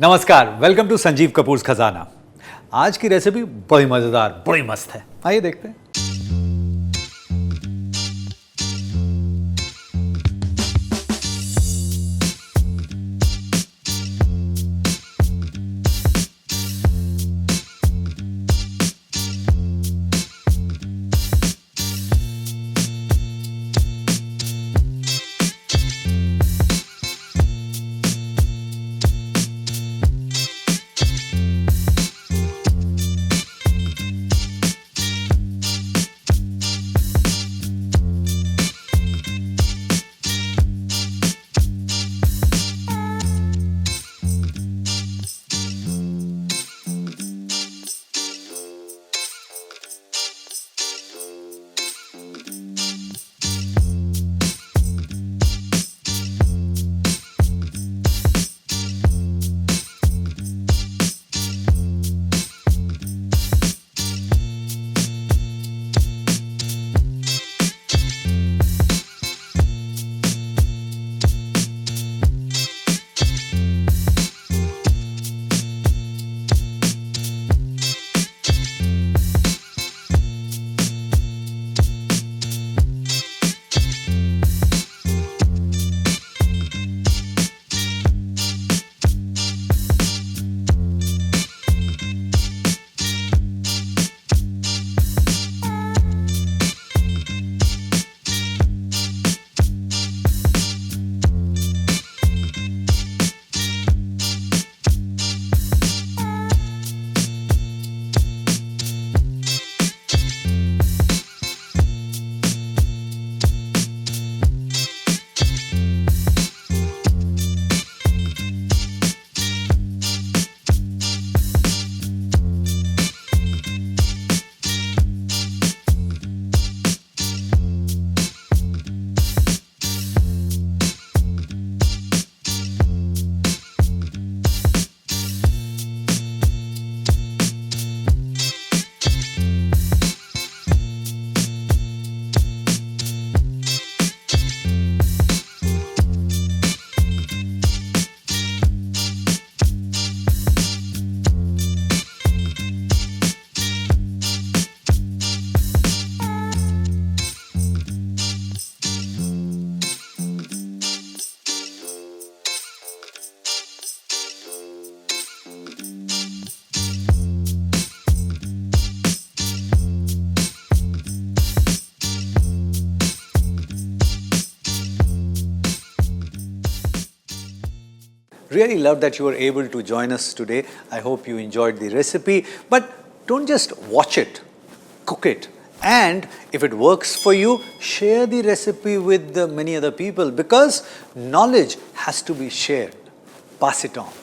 नमस्कार, welcome to Sanjeev Kapoor खजाना। आज की रेसिपी बड़ी मजेदार, बड़ी मस्त है। आइए देखते हैं। Really love that you were able to join us today. I hope you enjoyed the recipe. But don't just watch it, cook it. And if it works for you, share the recipe with many other people because knowledge has to be shared. Pass it on.